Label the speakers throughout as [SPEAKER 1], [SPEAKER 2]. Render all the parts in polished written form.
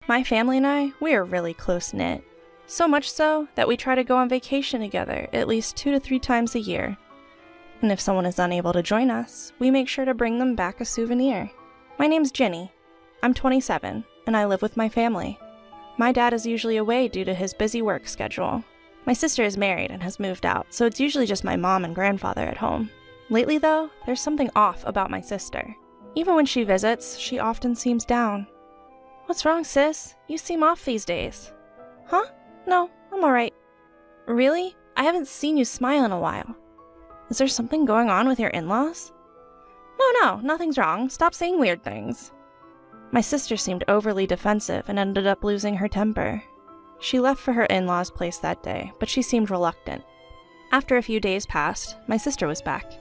[SPEAKER 1] My family and I, we are really close-knit. So much so that we try to go on vacation together at least 2 to 3 times a year. And if someone is unable to join us, we make sure to bring them back a souvenir. My name's Ginny. I'm 27, and I live with my family. My dad is usually away due to his busy work schedule. My sister is married and has moved out, so it's usually just my mom and grandfather at home. Lately, though, there's something off about my sister. Even when she visits, she often seems down. What's wrong, sis? You seem off these days. Huh? No, I'm alright. Really? I haven't seen you smile in a while. Is there something going on with your in-laws? No, nothing's wrong. Stop saying weird things. My sister seemed overly defensive and ended up losing her temper. She left for her in-laws' place that day, but she seemed reluctant. After a few days passed, my sister was back.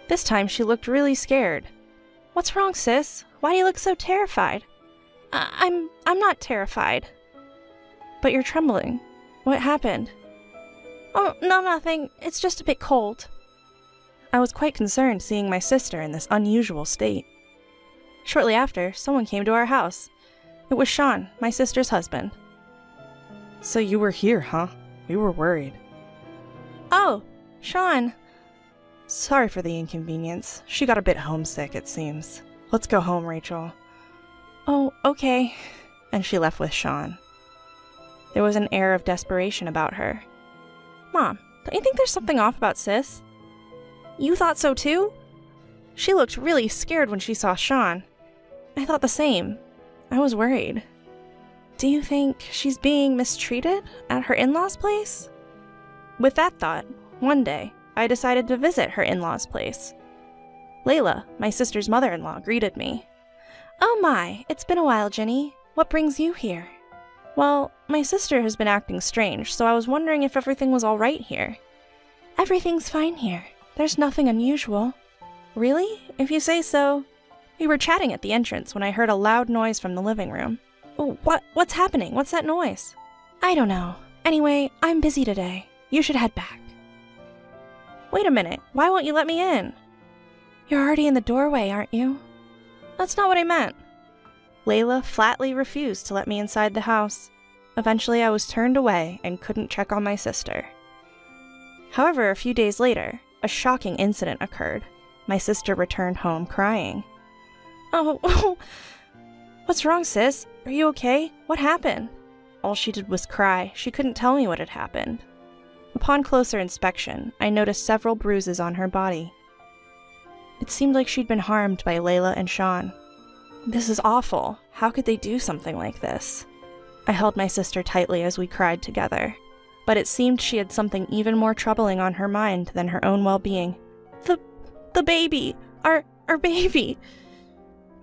[SPEAKER 1] This time she looked really scared. What's wrong, sis? Why do you look so terrified? I'm not terrified. But you're trembling. What happened? Oh, no, nothing. It's just a bit cold. I was quite concerned seeing my sister in this unusual state. Shortly after, someone came to our house. It was Sean, my sister's husband.
[SPEAKER 2] So you were here, huh? We were worried.
[SPEAKER 1] Oh, Sean.
[SPEAKER 2] Sorry for the inconvenience. She got a bit homesick, it seems. Let's go home, Rachel.
[SPEAKER 1] Oh, okay. And she left with Sean. There was an air of desperation about her. Mom, don't you think there's something off about sis? You thought so too? She looked really scared when she saw Sean. I thought the same. I was worried. Do you think she's being mistreated at her in-laws' place? With that thought, one day, I decided to visit her in-laws' place. Layla, my sister's mother-in-law, greeted me. Oh my, it's been a while, Ginny. What brings you here? Well, my sister has been acting strange, so I was wondering if everything was all right here. Everything's fine here. There's nothing unusual. Really? If you say so. We were chatting at the entrance when I heard a loud noise from the living room. What's happening? What's that noise? I don't know. Anyway, I'm busy today. You should head back. Wait a minute. Why won't you let me in? You're already in the doorway, aren't you? That's not what I meant. Layla flatly refused to let me inside the house. Eventually, I was turned away and couldn't check on my sister. However, a few days later, a shocking incident occurred. My sister returned home crying. Oh, what's wrong, sis? Are you okay? What happened? All she did was cry. She couldn't tell me what had happened. Upon closer inspection, I noticed several bruises on her body. It seemed like she'd been harmed by Layla and Sean. This is awful. How could they do something like this? I held my sister tightly as we cried together, but it seemed she had something even more troubling on her mind than her own well-being. The baby! Our baby!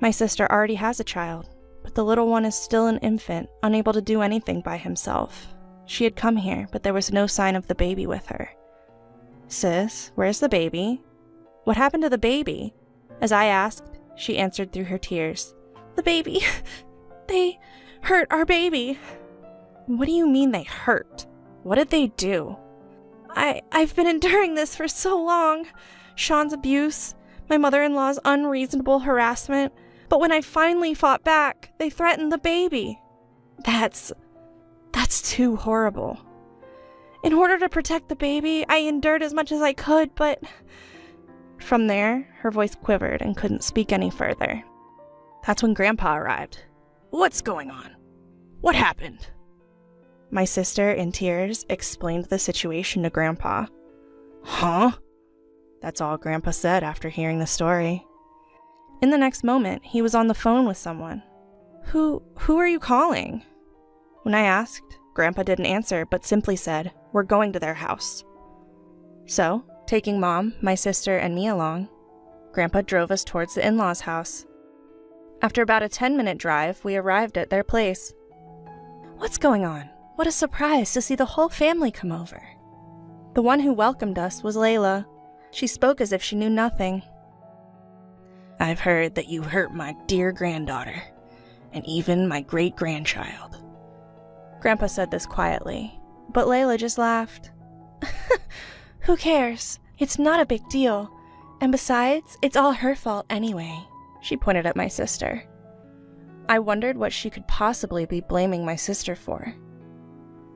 [SPEAKER 1] My sister already has a child, but the little one is still an infant, unable to do anything by himself. She had come here, but there was no sign of the baby with her. Sis, where's the baby? What happened to the baby? As I asked, she answered through her tears. The baby. They hurt our baby. What do you mean they hurt? What did they do? I've been enduring this for so long. Sean's abuse, my mother-in-law's unreasonable harassment, but when I finally fought back, they threatened the baby. That's too horrible. In order to protect the baby, I endured as much as I could, but... From there, her voice quivered and couldn't speak any further. That's when Grandpa arrived.
[SPEAKER 2] What's going on? What happened?
[SPEAKER 1] My sister, in tears, explained the situation to Grandpa.
[SPEAKER 2] Huh?
[SPEAKER 1] That's all Grandpa said after hearing the story. In the next moment, he was on the phone with someone. Who are you calling? When I asked, Grandpa didn't answer, but simply said, we're going to their house. So, taking Mom, my sister, and me along, Grandpa drove us towards the in-laws' house. After about a 10-minute drive, we arrived at their place. What's going on? What a surprise to see the whole family come over. The one who welcomed us was Layla. She spoke as if she knew nothing.
[SPEAKER 2] I've heard that you hurt my dear granddaughter, and even my great-grandchild.
[SPEAKER 1] Grandpa said this quietly, but Layla just laughed. Who cares? It's not a big deal. And besides, it's all her fault anyway. She pointed at my sister. I wondered what she could possibly be blaming my sister for.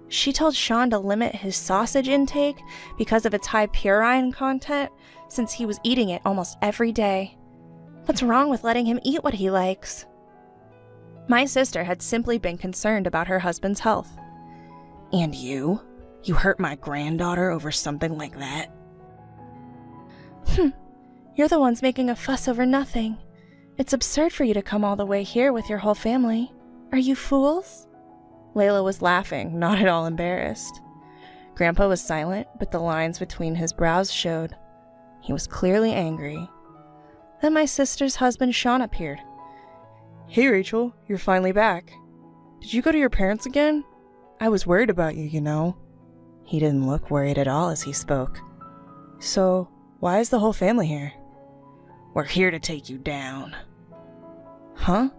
[SPEAKER 1] She told Sean to limit his sausage intake because of its high purine content, since he was eating it almost every day. What's wrong with letting him eat what he likes? My sister had simply been concerned about her husband's health.
[SPEAKER 2] And you? You hurt my granddaughter over something like that?
[SPEAKER 1] You're the ones making a fuss over nothing. It's absurd for you to come all the way here with your whole family. Are you fools? Layla was laughing, not at all embarrassed. Grandpa was silent, but the lines between his brows showed. He was clearly angry. Then my sister's husband Sean appeared.
[SPEAKER 3] Hey Rachel, you're finally back. Did you go to your parents again? I was worried about you, you know.
[SPEAKER 2] He didn't look worried at all as he spoke.
[SPEAKER 3] So, why is the whole family here?
[SPEAKER 2] We're here to take you down.
[SPEAKER 3] Huh?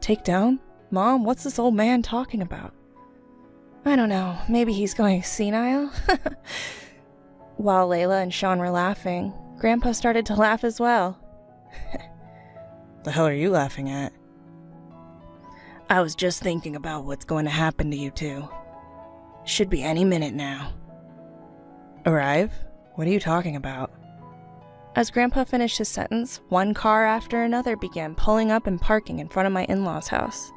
[SPEAKER 3] Take down? Mom, what's this old man talking about?
[SPEAKER 1] I don't know, maybe he's going senile? While Layla and Sean were laughing, Grandpa started to laugh as well.
[SPEAKER 3] The hell are you laughing at?
[SPEAKER 2] I was just thinking about what's going to happen to you two. Should be any minute now.
[SPEAKER 3] Arrive? What are you talking about?
[SPEAKER 1] As Grandpa finished his sentence, one car after another began pulling up and parking in front of my in-laws' house.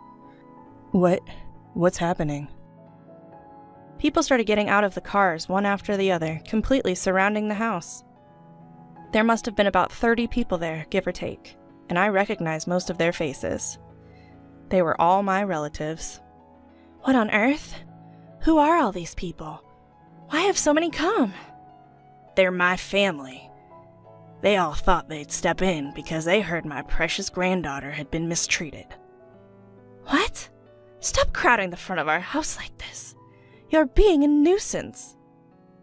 [SPEAKER 3] What's happening?
[SPEAKER 1] People started getting out of the cars, one after the other, completely surrounding the house. There must have been about 30 people there, give or take, and I recognized most of their faces. They were all my relatives. What on earth? Who are all these people? Why have so many come?
[SPEAKER 2] They're my family. They all thought they'd step in because they heard my precious granddaughter had been mistreated.
[SPEAKER 1] What? Stop crowding the front of our house like this. You're being a nuisance.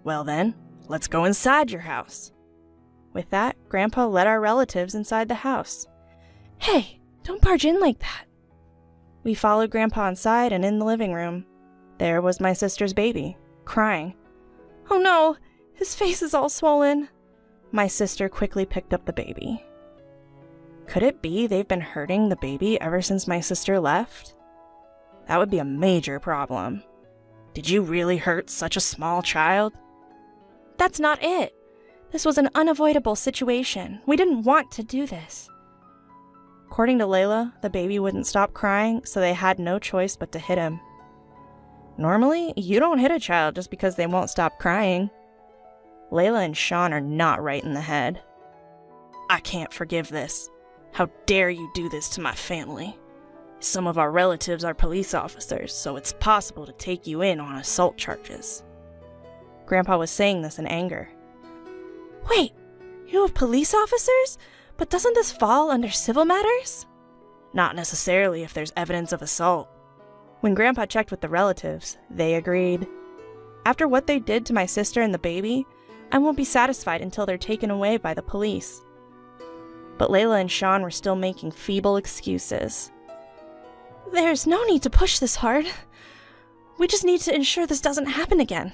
[SPEAKER 2] Well then, let's go inside your house.
[SPEAKER 1] With that, Grandpa led our relatives inside the house. Hey, don't barge in like that. We followed Grandpa inside, and in the living room, there was my sister's baby, crying. Oh no, his face is all swollen. My sister quickly picked up the baby. Could it be they've been hurting the baby ever since my sister left? That would be a major problem.
[SPEAKER 2] Did you really hurt such a small child?
[SPEAKER 1] That's not it. This was an unavoidable situation. We didn't want to do this. According to Layla, the baby wouldn't stop crying, so they had no choice but to hit him. Normally, you don't hit a child just because they won't stop crying. Layla and Sean are not right in the head.
[SPEAKER 2] I can't forgive this. How dare you do this to my family? Some of our relatives are police officers, so it's possible to take you in on assault charges.
[SPEAKER 1] Grandpa was saying this in anger. Wait, you have police officers? But doesn't this fall under civil matters?
[SPEAKER 2] Not necessarily if there's evidence of assault.
[SPEAKER 1] When Grandpa checked with the relatives, they agreed. After what they did to my sister and the baby, I won't be satisfied until they're taken away by the police. But Layla and Sean were still making feeble excuses. There's no need to push this hard. We just need to ensure this doesn't happen again.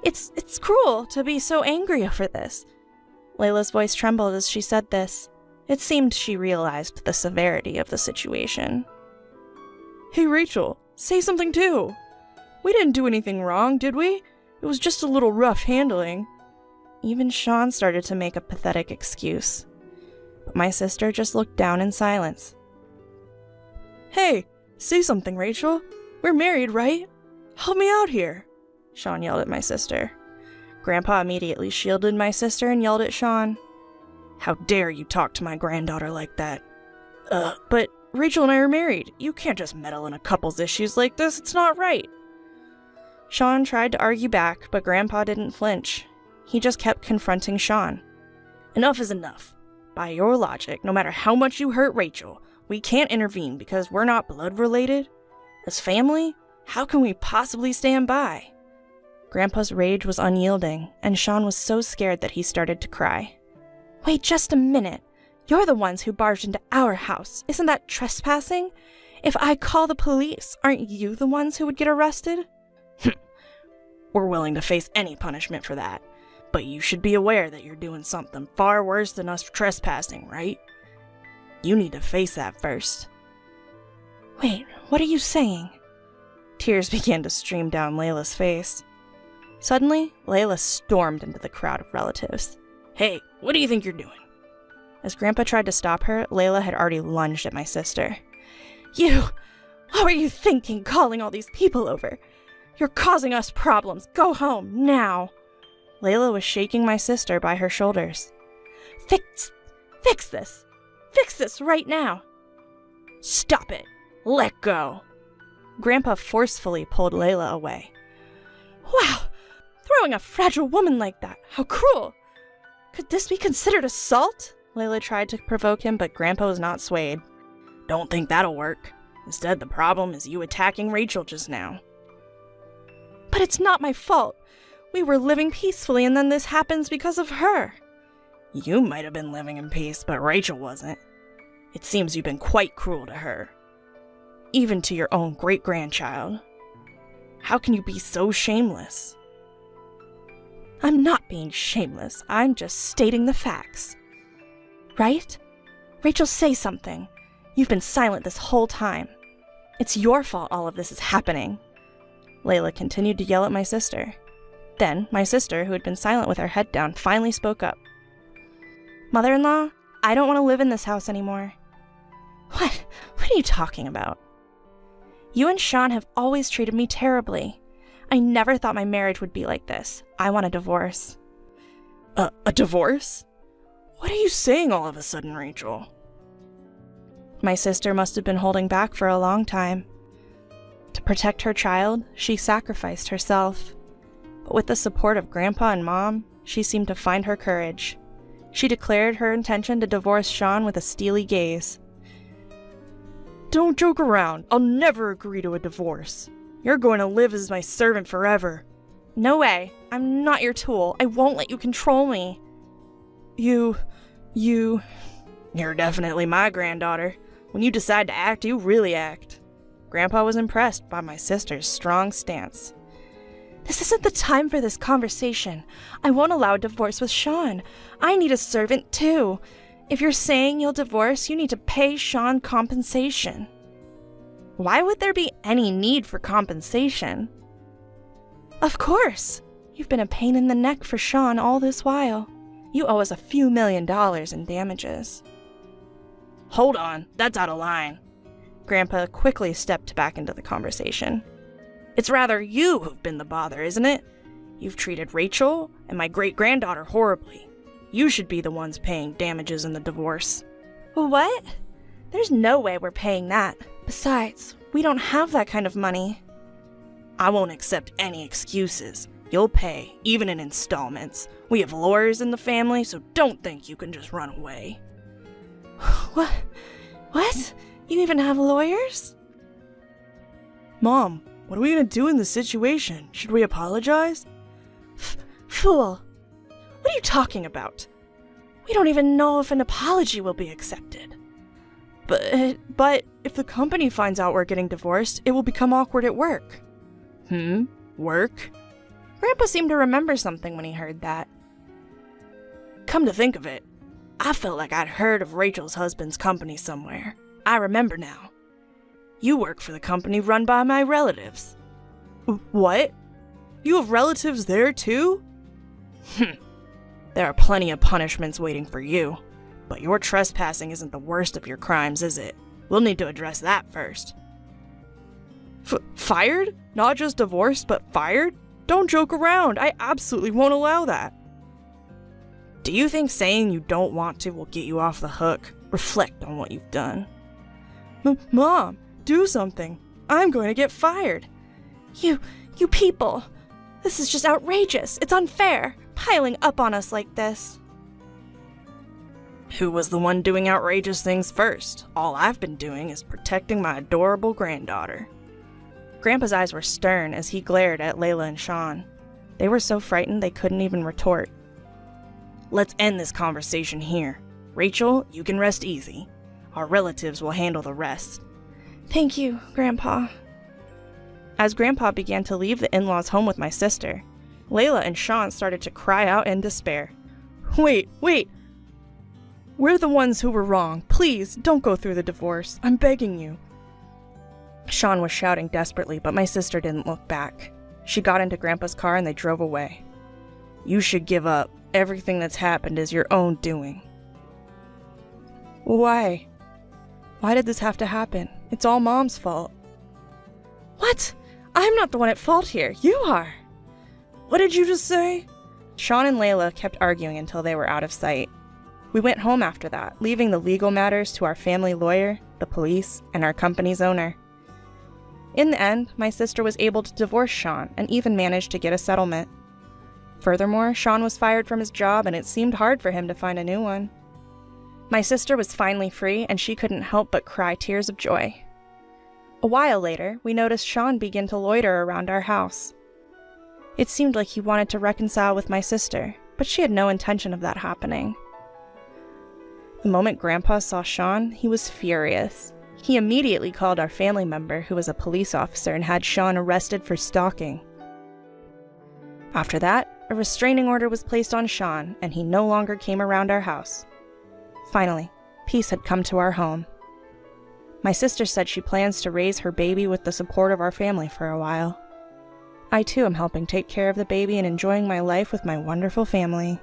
[SPEAKER 1] It's cruel to be so angry over this. Layla's voice trembled as she said this. It seemed she realized the severity of the situation.
[SPEAKER 3] Hey Rachel, say something too. We didn't do anything wrong, did we? It was just a little rough handling.
[SPEAKER 1] Even Sean started to make a pathetic excuse. But my sister just looked down in silence.
[SPEAKER 3] Hey, say something, Rachel. We're married, right? Help me out here,
[SPEAKER 1] Sean yelled at my sister. Grandpa immediately shielded my sister and yelled at Sean.
[SPEAKER 2] How dare you talk to my granddaughter like that?
[SPEAKER 3] But Rachel and I are married. You can't just meddle in a couple's issues like this. It's not right.
[SPEAKER 1] Sean tried to argue back, but Grandpa didn't flinch. He just kept confronting Sean.
[SPEAKER 2] Enough is enough. By your logic, no matter how much you hurt Rachel, we can't intervene because we're not blood related? As family, how can we possibly stand by?
[SPEAKER 1] Grandpa's rage was unyielding, and Sean was so scared that he started to cry. Wait just a minute. You're the ones who barged into our house. Isn't that trespassing? If I call the police, aren't you the ones who would get arrested?
[SPEAKER 2] We're willing to face any punishment for that. But you should be aware that you're doing something far worse than us trespassing, right? You need to face that first.
[SPEAKER 1] Wait, what are you saying? Tears began to stream down Layla's face. Suddenly, Layla stormed into the crowd of relatives.
[SPEAKER 2] Hey, what do you think you're doing?
[SPEAKER 1] As Grandpa tried to stop her, Layla had already lunged at my sister.
[SPEAKER 3] What were you thinking, calling all these people over? You're causing us problems. Go home, now.
[SPEAKER 1] Layla was shaking my sister by her shoulders.
[SPEAKER 3] Fix this. Fix this right now. Stop it. Let go.
[SPEAKER 1] Grandpa forcefully pulled Layla away.
[SPEAKER 3] Wow, throwing a fragile woman like that. How cruel. Could this be considered assault?
[SPEAKER 1] Layla tried to provoke him, but Grandpa was not swayed.
[SPEAKER 2] Don't think that'll work. Instead, the problem is you attacking Rachel just now.
[SPEAKER 3] But it's not my fault. We were living peacefully and then this happens because of her.
[SPEAKER 2] You might have been living in peace, but Rachel wasn't. It seems you've been quite cruel to her. Even to your own great-grandchild. How can you be so shameless?
[SPEAKER 3] I'm not being shameless. I'm just stating the facts. Right? Rachel, say something. You've been silent this whole time. It's your fault all of this is happening.
[SPEAKER 1] Layla continued to yell at my sister. Then, my sister, who had been silent with her head down, finally spoke up. Mother-in-law, I don't want to live in this house anymore.
[SPEAKER 3] What are you talking about?
[SPEAKER 1] You and Sean have always treated me terribly. I never thought my marriage would be like this. I want a divorce.
[SPEAKER 2] A divorce? What are you saying all of a sudden, Rachel?
[SPEAKER 1] My sister must have been holding back for a long time. To protect her child, she sacrificed herself. But with the support of Grandpa and Mom, she seemed to find her courage. She declared her intention to divorce Sean with a steely gaze.
[SPEAKER 3] Don't joke around. I'll never agree to a divorce. You're going to live as my servant forever.
[SPEAKER 1] No way. I'm not your tool. I won't let you control me.
[SPEAKER 3] You're
[SPEAKER 2] definitely my granddaughter. When you decide to act, you really act.
[SPEAKER 1] Grandpa was impressed by my sister's strong stance.
[SPEAKER 3] This isn't the time for this conversation. I won't allow a divorce with Sean. I need a servant too. If you're saying you'll divorce, you need to pay Sean compensation.
[SPEAKER 1] Why would there be any need for compensation?
[SPEAKER 3] Of course.
[SPEAKER 1] You've been a pain in the neck for Sean all this while. You owe us a few $1 million in damages.
[SPEAKER 2] Hold on, that's out of line.
[SPEAKER 1] Grandpa quickly stepped back into the conversation.
[SPEAKER 2] It's rather you who've been the bother, isn't it? You've treated Rachel and my great-granddaughter horribly. You should be the ones paying damages in the divorce.
[SPEAKER 1] What? There's no way we're paying that. Besides, we don't have that kind of money.
[SPEAKER 2] I won't accept any excuses. You'll pay, even in installments. We have lawyers in the family, so don't think you can just run away.
[SPEAKER 3] What? You even have lawyers?
[SPEAKER 2] Mom, what are we gonna do in this situation? Should we apologize?
[SPEAKER 3] Fool! What are you talking about? We don't even know if an apology will be accepted.
[SPEAKER 2] But if the company finds out we're getting divorced, it will become awkward at work. Work?
[SPEAKER 1] Grandpa seemed to remember something when he heard that.
[SPEAKER 2] Come to think of it, I felt like I'd heard of Rachel's husband's company somewhere. I remember now. You work for the company run by my relatives.
[SPEAKER 3] What? You have relatives there too?
[SPEAKER 2] There are plenty of punishments waiting for you. But your trespassing isn't the worst of your crimes, is it? We'll need to address that first.
[SPEAKER 3] Fired? Not just divorced, but fired? Don't joke around. I absolutely won't allow that.
[SPEAKER 2] Do you think saying you don't want to will get you off the hook? Reflect on what you've done.
[SPEAKER 3] Mom, do something. I'm going to get fired.
[SPEAKER 1] You people. This is just outrageous. It's unfair. Piling up on us like this.
[SPEAKER 2] Who was the one doing outrageous things first? All I've been doing is protecting my adorable granddaughter.
[SPEAKER 1] Grandpa's eyes were stern as he glared at Layla and Sean. They were so frightened they couldn't even retort.
[SPEAKER 2] Let's end this conversation here. Rachel, you can rest easy. Our relatives will handle the rest.
[SPEAKER 1] Thank you, Grandpa. As Grandpa began to leave the in-laws' home with my sister, Layla and Sean started to cry out in despair.
[SPEAKER 3] Wait! We're the ones who were wrong. Please, don't go through the divorce. I'm begging you.
[SPEAKER 2] Sean was shouting desperately, but my sister didn't look back. She got into Grandpa's car and they drove away. You should give up. Everything that's happened is your own doing.
[SPEAKER 3] Why? Why did this have to happen? It's all Mom's fault. What? I'm not the one at fault here. You are.
[SPEAKER 2] What did you just say?
[SPEAKER 1] Sean and Layla kept arguing until they were out of sight. We went home after that, leaving the legal matters to our family lawyer, the police, and our company's owner. In the end, my sister was able to divorce Sean and even managed to get a settlement. Furthermore, Sean was fired from his job and it seemed hard for him to find a new one. My sister was finally free and she couldn't help but cry tears of joy. A while later, we noticed Sean begin to loiter around our house. It seemed like he wanted to reconcile with my sister, but she had no intention of that happening. The moment Grandpa saw Sean, he was furious. He immediately called our family member, who was a police officer, and had Sean arrested for stalking. After that, a restraining order was placed on Sean, and he no longer came around our house. Finally, peace had come to our home. My sister said she plans to raise her baby with the support of our family for a while. I too am helping take care of the baby and enjoying my life with my wonderful family.